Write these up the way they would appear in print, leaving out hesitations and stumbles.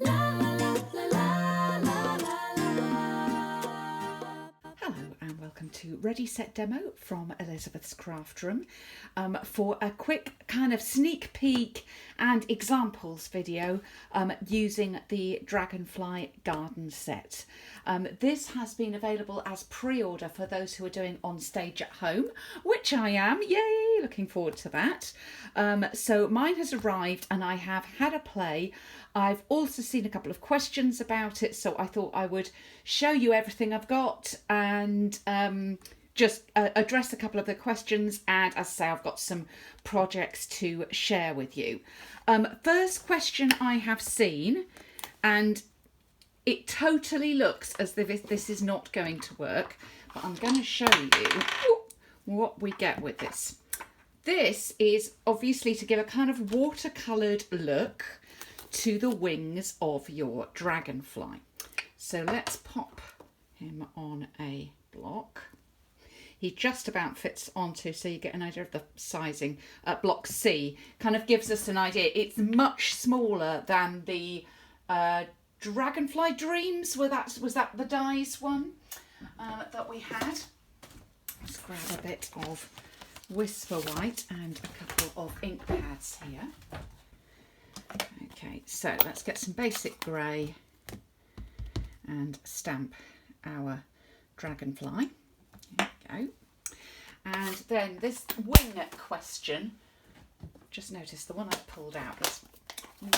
Hello and welcome to Ready Set Demo from Elizabeth's Craft Room for a quick kind of sneak peek and examples video using the Dragonfly Garden set. This has been available as pre-order for those who are doing on stage at home, which I am. Yay! Looking forward to that. So mine has arrived and I have had a play. I've also seen a couple of questions about it, so I thought I would show you everything I've got and just address a couple of the questions, and as I say, I've got some projects to share with you. First question I have seen, and it totally looks as if this is not going to work, but I'm going to show you what we get with this. This is obviously to give a kind of watercoloured look to the wings of your dragonfly. So let's pop him on a block. He just about fits onto, so you get an idea of the sizing. Block C kind of gives us an idea. It's much smaller than the Dragonfly Dreams. Was that the dies one that we had? Let's grab a bit of Whisper White and a couple of ink pads here. Okay, so let's get some basic grey and stamp our dragonfly. There we go. And then this wing question, just notice the one I pulled out is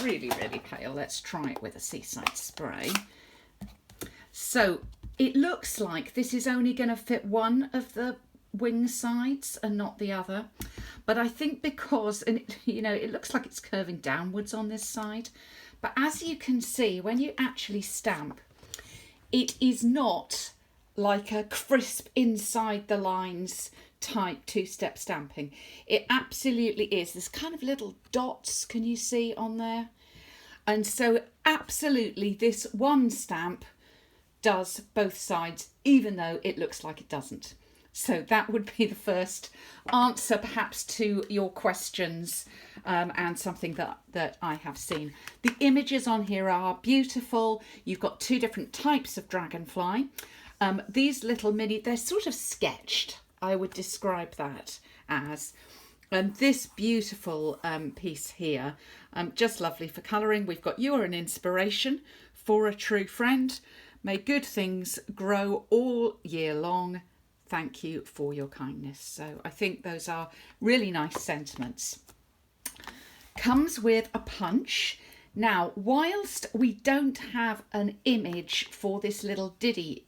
really, really pale. Let's try it with a Seaside Spray. So it looks like this is only going to fit one of the wing sides and not the other. But I think because, and it looks like it's curving downwards on this side. But as you can see, when you actually stamp, it is not like a crisp inside the lines type two-step stamping. It absolutely is. There's kind of little dots, can you see on there? And so absolutely this one stamp does both sides, even though it looks like it doesn't. So that would be the first answer perhaps to your questions, and something that I have seen. The images on here are beautiful. You've got two different types of dragonfly. These little mini, they're sort of sketched, I would describe that as. And this beautiful piece here, just lovely for colouring. We've got "You are an inspiration for a true friend. May good things grow all year long. Thank you for your kindness." So I think those are really nice sentiments. Comes with a punch. Now, whilst we don't have an image for this little diddy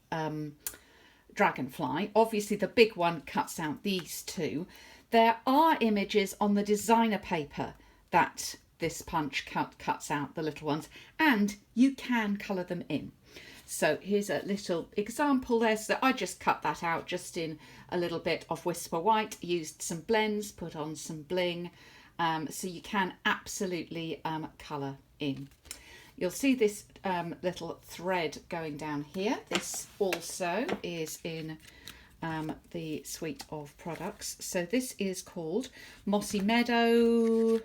dragonfly, obviously the big one cuts out these two, there are images on the designer paper that this punch cuts out the little ones, and you can colour them in. So here's a little example there. So I just cut that out just in a little bit of Whisper White, used some blends, put on some bling. So you can absolutely colour in. You'll see this little thread going down here. This also is in the suite of products. So this is called Mossy Meadow.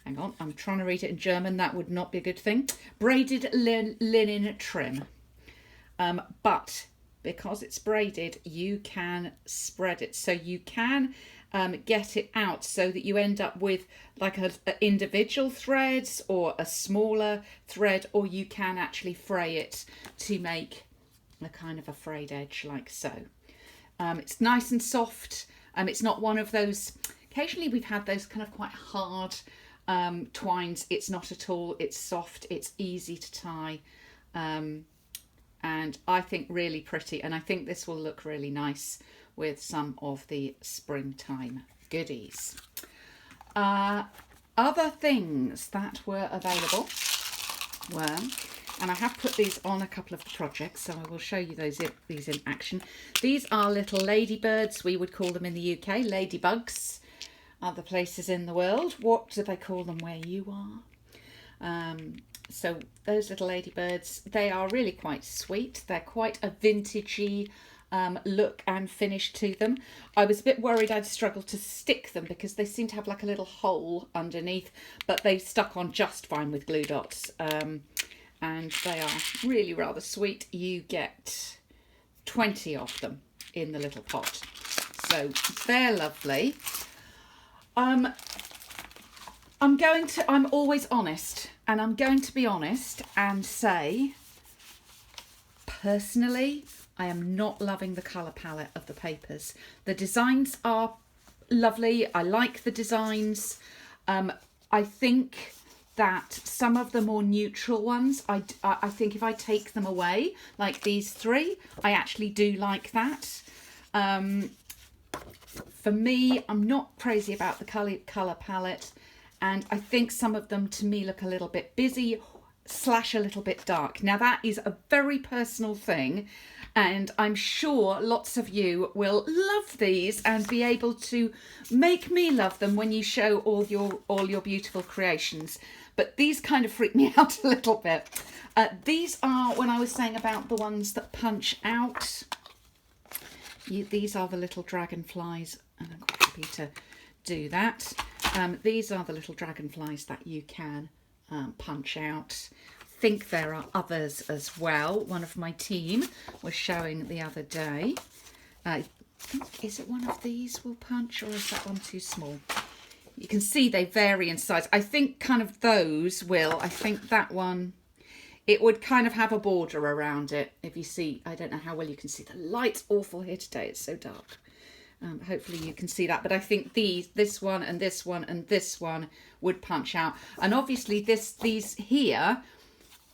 Hang on, I'm trying to read it in German. That would not be a good thing. Braided linen trim. But because it's braided, you can spread it. So you can get it out so that you end up with like a individual threads or a smaller thread, or you can actually fray it to make a kind of a frayed edge like so. It's nice and soft. It's not one of those, occasionally we've had those kind of quite hard twines. It's not at all. It's soft, it's easy to tie, and I think really pretty, and I think this will look really nice with some of the springtime goodies. Other things that were available were, and I have put these on a couple of projects, so I will show you these in action. These are little ladybirds. We would call them in the UK ladybugs. Other places in the world, what do they call them where you are? So those little ladybirds, they are really quite sweet. They're quite a vintagey look and finish to them. I was a bit worried I'd struggle to stick them because they seem to have like a little hole underneath, but they stuck on just fine with glue dots. And they are really rather sweet. You get 20 of them in the little pot. So they're lovely. I'm always honest, and I'm going to be honest and say, personally, I am not loving the colour palette of the papers. The designs are lovely. I like the designs. I think that some of the more neutral ones, I think if I take them away, like these three, I actually do like that. For me, I'm not crazy about the colour palette, and I think some of them to me look a little bit busy / a little bit dark. Now that is a very personal thing, and I'm sure lots of you will love these and be able to make me love them when you show all your beautiful creations. But these kind of freak me out a little bit. These are, when I was saying about the ones that punch out, these are the little dragonflies, and I'm quite happy to do that. These are the little dragonflies that you can punch out. I think there are others as well. One of my team was showing the other day. I think, is it one of these will punch, or is that one too small? You can see they vary in size. I think kind of those will. I think that one, it would kind of have a border around it. If you see, I don't know how well you can see. The light's awful here today. It's so dark. Hopefully you can see that. But I think this one and this one and this one would punch out. And obviously these here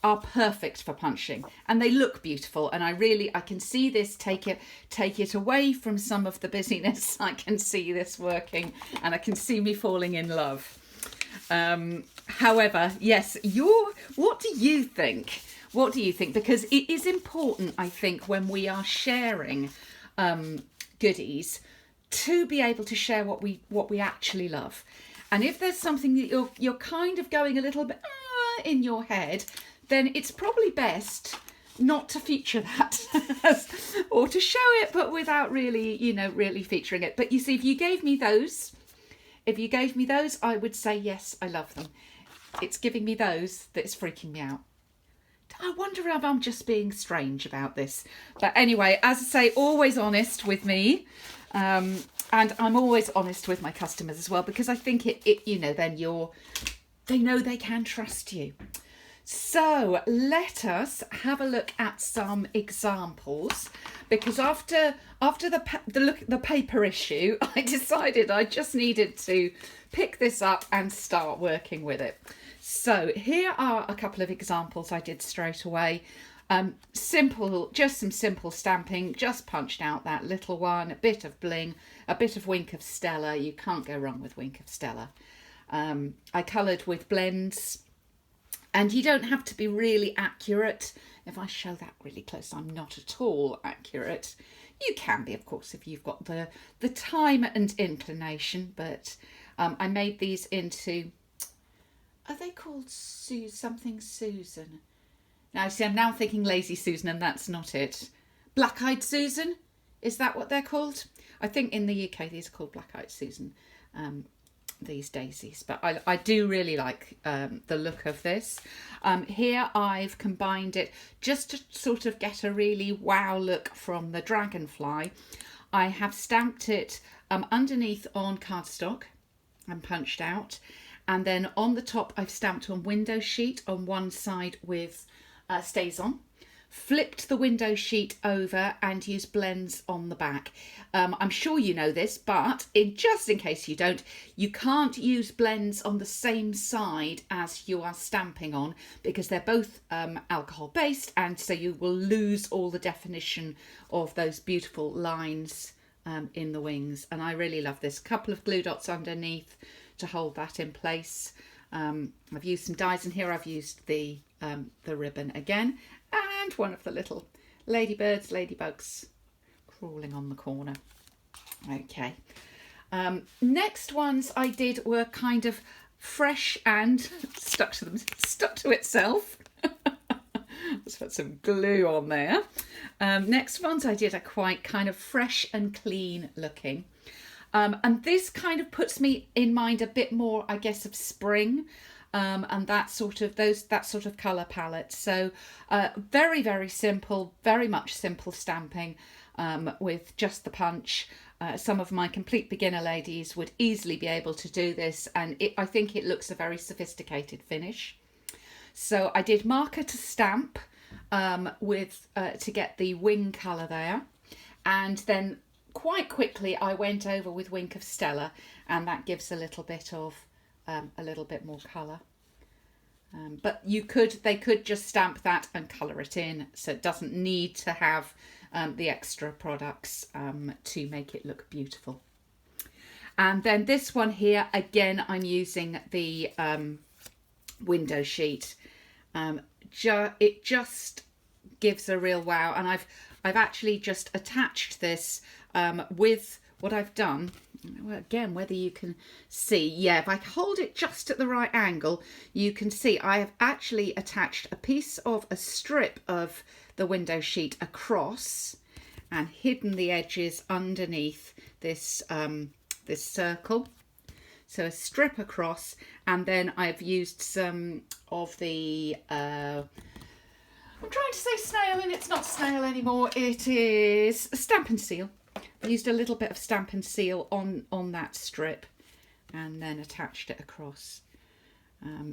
are perfect for punching, and they look beautiful. And I can see this take it away from some of the busyness. I can see this working, and I can see me falling in love. However, yes, what do you think? What do you think? Because it is important, I think, when we are sharing goodies, to be able to share what we actually love. And if there's something that you're kind of going a little bit in your head, then it's probably best not to feature that or to show it, but without really, really featuring it. But you see, if you gave me those, I would say, yes, I love them. It's giving me those that's freaking me out. I wonder if I'm just being strange about this. But anyway, as I say, always honest with me. And I'm always honest with my customers as well, because I think then they know they can trust you. So let us have a look at some examples, because after the paper issue, I decided I just needed to pick this up and start working with it. So here are a couple of examples I did straight away. Just some simple stamping, just punched out that little one, a bit of bling, a bit of Wink of Stella. You can't go wrong with Wink of Stella. I coloured with blends. And you don't have to be really accurate. If I show that really close, I'm not at all accurate. You can be, of course, if you've got the time and inclination. But I made these into, are they called something Susan? Now, see, I'm now thinking Lazy Susan, and that's not it. Black-Eyed Susan? Is that what they're called? I think in the UK these are called Black-Eyed Susan. These daisies, but I do really like the look of this. Here I've combined it just to sort of get a really wow look from the dragonfly. I have stamped it underneath on cardstock and punched out, and then on the top I've stamped on window sheet on one side with Stays On. Flipped the window sheet over and used blends on the back. I'm sure you know this, but just in case you don't, you can't use blends on the same side as you are stamping on, because they're both alcohol based, and so you will lose all the definition of those beautiful lines in the wings. And I really love this. Couple of glue dots underneath to hold that in place. I've used some dies in here. I've used the ribbon again, and one of the little ladybugs crawling on the corner. Okay. Next ones I did were kind of fresh and stuck to itself. Let's put some glue on there. Next ones I did are quite kind of fresh and clean looking. And this kind of puts me in mind a bit more, I guess, of spring. And that sort of colour palette. So very, very simple, very much simple stamping with just the punch. Some of my complete beginner ladies would easily be able to do this, and I think it looks a very sophisticated finish. So I did marker to stamp to get the wing colour there, and then quite quickly I went over with Wink of Stella, and that gives a little bit more colour. But they could just stamp that and colour it in, so it doesn't need to have the extra products to make it look beautiful. And then this one here, again, I'm using the window sheet. It just gives a real wow, and I've actually just attached this with what I've done. Well, again, whether you can see, yeah, if I hold it just at the right angle, you can see I have actually attached a strip of the window sheet across and hidden the edges underneath this this circle. So a strip across, and then I've used some of the I'm trying to say snail, and it's not snail anymore, it is Stamp and Seal. I used a little bit of Stamp and Seal on that strip and then attached it across.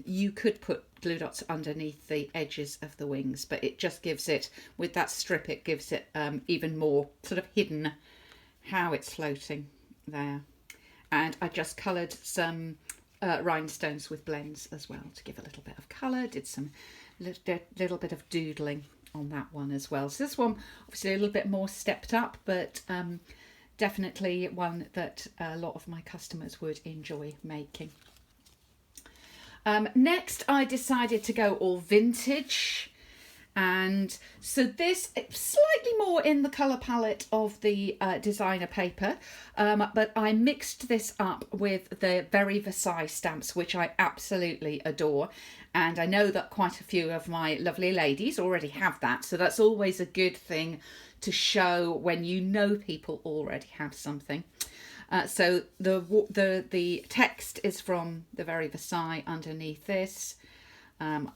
You could put glue dots underneath the edges of the wings, but it just gives it, with that strip, it gives it even more sort of hidden how it's floating there. And I just coloured some rhinestones with blends as well to give a little bit of colour. Did some little bit of doodling on that one as well. So this one obviously a little bit more stepped up, but definitely one that a lot of my customers would enjoy making. Next I decided to go all vintage, and so this slightly more in the colour palette of the designer paper, but I mixed this up with the Very Versailles stamps, which I absolutely adore, and I know that quite a few of my lovely ladies already have that, so that's always a good thing to show when you know people already have something. So the text is from the Very Versailles underneath this.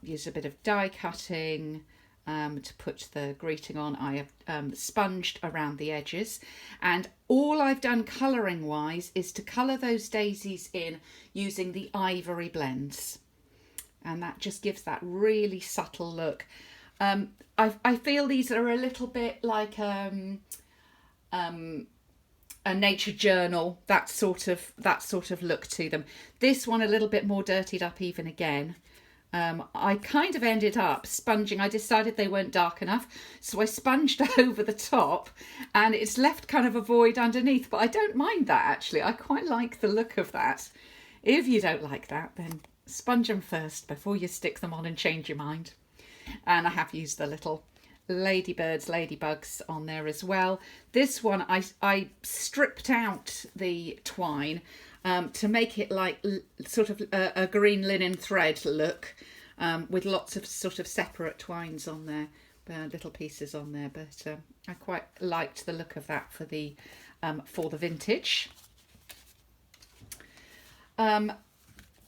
Used a bit of die cutting to put the greeting on. I have sponged around the edges, and all I've done colouring wise is to colour those daisies in using the ivory blends, and that just gives that really subtle look. I feel these are a little bit like a nature journal, that sort of look to them. This one a little bit more dirtied up even again. I kind of ended up sponging. I decided they weren't dark enough, so I sponged over the top, and it's left kind of a void underneath, but I don't mind that actually. I quite like the look of that. If you don't like that, then sponge them first before you stick them on and change your mind. And I have used the little ladybirds, ladybugs on there as well. This one I stripped out the twine to make it like sort of a green linen thread look, with lots of sort of separate twines on there, little pieces on there, but I quite liked the look of that for the vintage.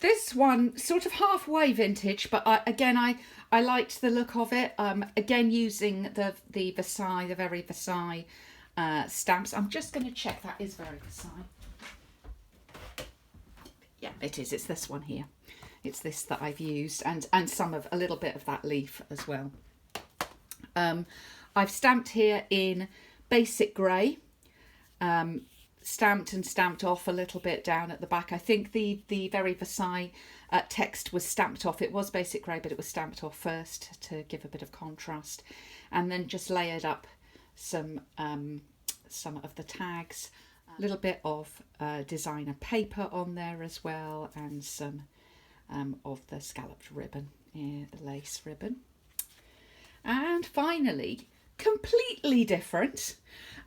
This one sort of halfway vintage, but I liked the look of it. Again, using the Versailles, the Very Versailles stamps. I'm just going to check that is Very Versailles. Yeah, it is. It's this one here. It's this that I've used, and a little bit of that leaf as well. I've stamped here in basic grey. Stamped and stamped off a little bit down at the back. I think the Very Versailles text was stamped off. It was basic grey, but it was stamped off first to give a bit of contrast, and then just layered up some of the tags. A little bit of designer paper on there as well, and some of the scalloped ribbon, lace ribbon. And finally, completely different,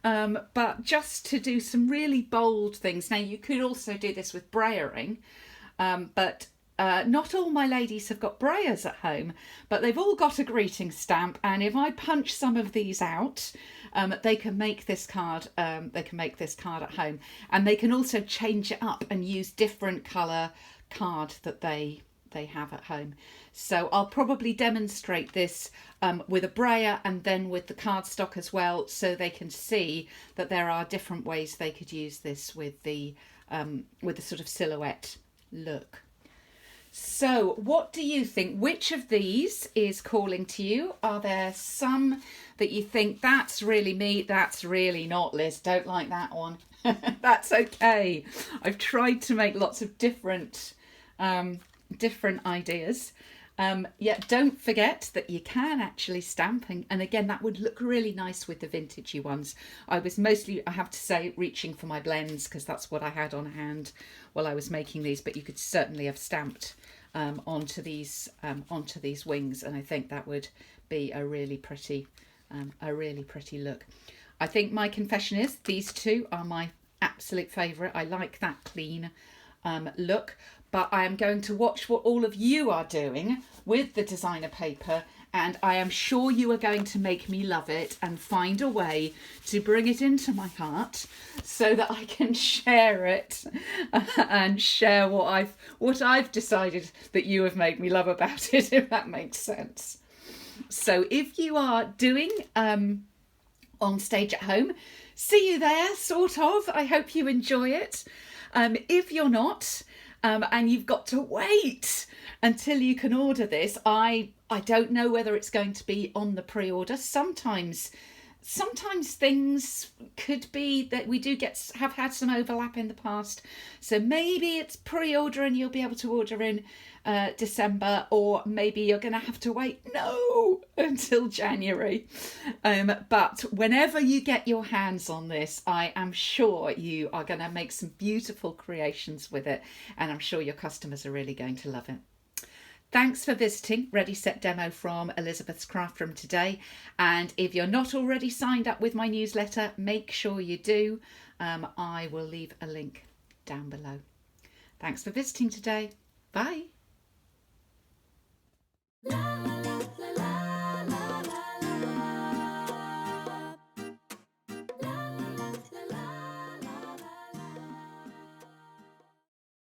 but just to do some really bold things. Now you could also do this with brayering, but not all my ladies have got brayers at home, but they've all got a greeting stamp, and if I punch some of these out, they can make this card. They can make this card at home, and they can also change it up and use different colour card that they have at home. So I'll probably demonstrate this with a brayer and then with the cardstock as well, so they can see that there are different ways they could use this with the sort of silhouette look. So what do you think? Which of these is calling to you? Are there some that you think, that's really me, that's really not, Liz, don't like that one? That's okay. I've tried to make lots of different ideas. Yet don't forget that you can actually stamp, and again, that would look really nice with the vintagey ones. I was mostly, I have to say, reaching for my blends because that's what I had on hand while I was making these, but you could certainly have stamped onto these wings, and I think that would be a really pretty look. I think my confession is these two are my absolute favourite. I like that clean look, but I am going to watch what all of you are doing with the designer paper, and I am sure you are going to make me love it and find a way to bring it into my heart so that I can share it and share what I've decided that you have made me love about it, if that makes sense. So if you are doing on stage at home, see you there, sort of. I hope you enjoy it. If you're not, and you've got to wait until you can order this, I don't know whether it's going to be on the pre-order. Sometimes things could be that we have had some overlap in the past, so maybe it's pre-order and you'll be able to order in December, or maybe you're going to have to wait until January. But whenever you get your hands on this, I am sure you are going to make some beautiful creations with it, and I'm sure your customers are really going to love it. Thanks for visiting Ready Set Demo from Elizabeth's Craft Room today, and if you're not already signed up with my newsletter, make sure you do. I will leave a link down below. Thanks for visiting today. Bye.